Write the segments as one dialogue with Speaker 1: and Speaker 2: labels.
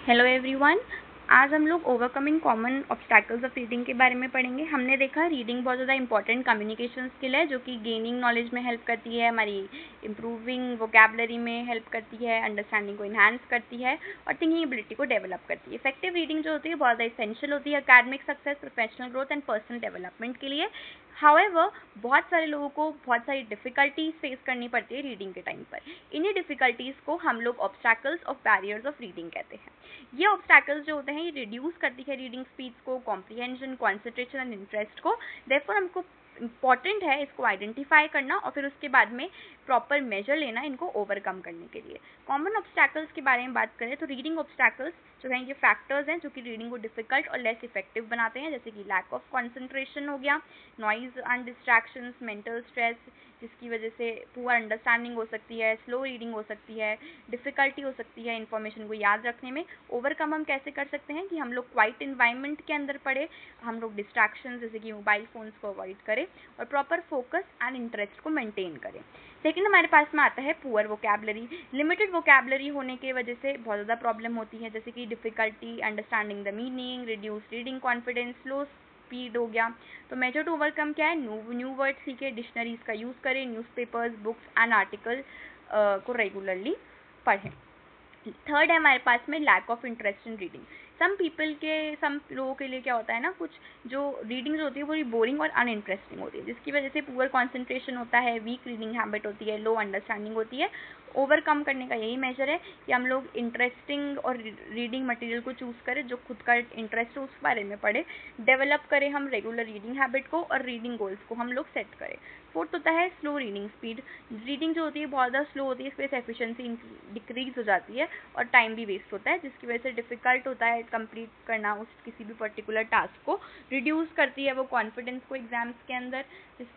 Speaker 1: Hello everyone. आज हम लोग overcoming common obstacles of reading के बारे में पढ़ेंगे। हमने देखा रीडिंग बहुत ज़्यादा इंपॉर्टेंट कम्युनिकेशन स्किल है जो कि गेनिंग नॉलेज में हेल्प करती है, हमारी इंप्रूविंग वोकैबुलरी में हेल्प करती है, अंडरस्टैंडिंग को इन्हांस करती है और थिंकिंग एबिलिटी को डेवलप करती है। इफेक्टिव रीडिंग जो होती है बहुत ज़्यादा इसेंशियल होती है academic success, professional growth and personal development के लिए। हाउएवर बहुत सारे लोगों को बहुत सारी डिफिकल्टीज फेस करनी पड़ती है रीडिंग के टाइम पर। इन्हीं डिफिकल्टीज को हम लोग obstacles of barriers of reading कहते हैं। ये ऑब्स्टैकल्स जो होते हैं ये रिड्यूस करती है रीडिंग स्पीड्स को, कॉम्प्रिहेंशन, कॉन्सेंट्रेशन एंड इंटरेस्ट को। देयरफॉर हमको इंपॉर्टेंट है इसको आइडेंटिफाई करना और फिर उसके बाद में प्रॉपर मेजर लेना इनको ओवरकम करने के लिए। कॉमन ऑब्स्टैकल्स के बारे में बात करें तो रीडिंग ऑब्स्टैकल्स जो हैं ये फैक्टर्स हैं जो कि रीडिंग को डिफिकल्ट और लेस इफेक्टिव बनाते हैं, जैसे कि लैक ऑफ कंसंट्रेशन हो गया, noise and distractions, mental stress जिसकी वजह से पुअर अंडरस्टैंडिंग हो सकती है, स्लो रीडिंग हो सकती है, डिफिकल्टी हो सकती है इन्फॉर्मेशन को याद रखने में। ओवरकम हम कैसे कर सकते हैं कि हम लोग क्वाइट इन्वायरमेंट के अंदर पढ़े, हम लोग डिस्ट्रैक्शन जैसे कि मोबाइल फोन्स को अवॉइड करें और प्रॉपर फोकस एंड इंटरेस्ट को मेंटेन करें। सेकेंड हमारे पास में आता है पुअर वोकैबुलरी। लिमिटेड वोकैबुलरी होने की वजह से बहुत ज़्यादा प्रॉब्लम होती है, जैसे कि difficulty understanding the meaning, reduce reading confidence, slow speed हो गया। तो मेजर टू ओवरकम क्या है, न्यू वर्ड सीखे, डिक्शनरीज का यूज़ करें, न्यूज़पेपर्स, बुक्स एंड आर्टिकल को रेगुलरली पढ़ें। थर्ड है हमारे पास में lack of interest in reading. Some लोगों के लिए क्या होता है ना, कुछ जो रीडिंग जो होती है पूरी बोरिंग और अनइंटरेस्टिंग होती है, जिसकी वजह से पुअर कंसंट्रेशन होता है, वीक रीडिंग हैबिट होती है, लो अंडरस्टैंडिंग होती है। ओवरकम करने का यही मेजर है कि हम लोग इंटरेस्टिंग और रीडिंग मटेरियल को चूज़ करें, जो खुद का इंटरेस्ट हो उस बारे में पढ़े, डेवलप करें हम रेगुलर रीडिंग हैबिट को और रीडिंग गोल्स को हम लोग सेट करें। फोर्थ होता है स्लो रीडिंग स्पीड। रीडिंग जो होती है बहुत ज़्यादा स्लो होती है, इस वजह से एफिशिएंसी डिक्रीज हो जाती है और टाइम भी वेस्ट होता है, जिसकी वजह से डिफिकल्ट होता है कंप्लीट करना उस किसी भी पर्टिकुलर टास्क को। रिड्यूस करती है वो कॉन्फिडेंस को एग्जाम्स के अंदर।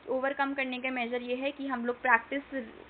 Speaker 1: ओवरकम करने का मेजर ये है कि हम लोग प्रैक्टिस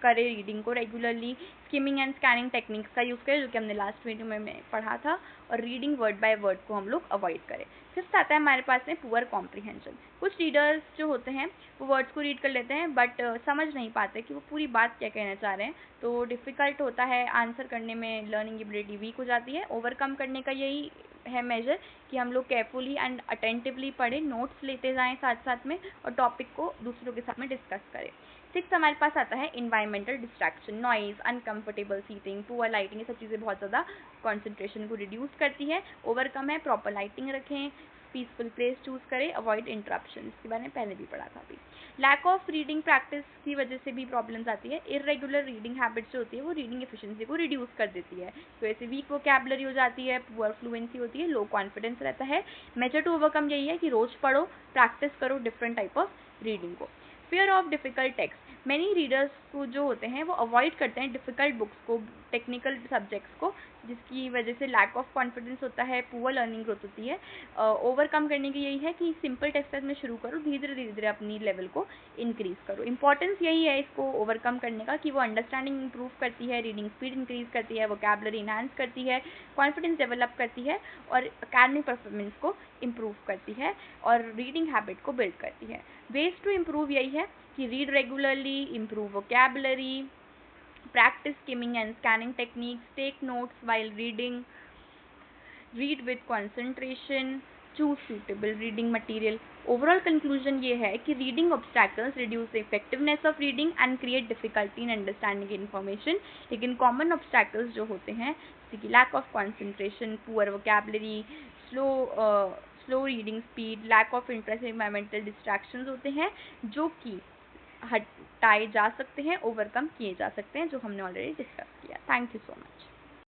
Speaker 1: करें रीडिंग को regularly, skimming and scanning techniques का यूज़ करें जो कि हमने लास्ट वीडियो में पढ़ा था, और रीडिंग वर्ड बाय वर्ड को हम लोग अवॉइड करें। फिफ्थ आता है हमारे पास में पुअर कॉम्प्रिहेंशन। कुछ रीडर्स जो होते हैं वो वर्ड्स को रीड कर लेते हैं बट समझ नहीं पाते कि वो पूरी बात क्या कहना चाह रहे हैं, तो डिफ़िकल्ट होता है आंसर करने में, लर्निंग एबिलिटी वीक हो जाती है। ओवरकम करने का यही है मेजर कि हम लोग केयरफुली एंड अटेंटिवली पढ़ें, नोट्स लेते जाएं साथ साथ में और टॉपिक को दूसरों के साथ में डिस्कस करें। सिक्स हमारे पास आता है environmental distraction, noise, uncomfortable seating, poor lighting, ये सब चीज़ें बहुत ज़्यादा कॉन्सेंट्रेशन को रिड्यूस करती है। ओवरकम है प्रॉपर लाइटिंग रखें, पीसफुल प्लेस चूज करें, अवॉइड इंटरप्शन, इसके बारे में पहले भी पढ़ा था अभी। लैक ऑफ रीडिंग प्रैक्टिस की वजह से भी प्रॉब्लम्स आती है। इरेगुलर रीडिंग हैबिट्स जो होती है वो रीडिंग एफिशिएंसी को रिड्यूस कर देती है, तो ऐसे वीक वोकैबुलरी हो जाती है, पुअर फ्लुएंसी होती है, लो कॉन्फिडेंस रहता है। मेजर टू ओवरकम यही है कि रोज पढ़ो, प्रैक्टिस करो डिफरेंट टाइप ऑफ रीडिंग को। Fear of difficult text, many readers को जो होते हैं वो अवॉइड करते हैं डिफिकल्ट बुक्स को, टेक्निकल सब्जेक्ट्स को, जिसकी वजह से लैक ऑफ कॉन्फिडेंस होता है, पुअर लर्निंग ग्रोथ होती है। ओवरकम करने की यही है कि सिंपल टेक्स्ट में शुरू करो, धीरे धीरे अपनी लेवल को इंक्रीज करो। इंपॉर्टेंस यही है इसको ओवरकम करने का कि वो अंडरस्टैंडिंग इंप्रूव करती है, रीडिंग स्पीड इंक्रीज करती है, वोकैबुलरी इनहांस करती है, कॉन्फिडेंस डेवलप करती है और अकेडमिक परफॉर्मेंस को इम्प्रूव करती है और रीडिंग हैबिट को बिल्ड करती है। वेज टू इम्प्रूव यही है कि read regularly, improve vocabulary, practice skimming and scanning techniques, take notes while reading, read with concentration, choose suitable reading material. Overall conclusion ये है कि reading obstacles reduce the effectiveness of reading and create difficulty in understanding information. लेकिन common obstacles जो होते हैं जैसे कि lack of concentration, poor vocabulary, slow reading speed, lack of interest, environmental distractions होते हैं जो कि हटाए जा सकते हैं, ओवरकम किए जा सकते हैं, जो हमने ऑलरेडी डिस्कस किया। Thank you so much.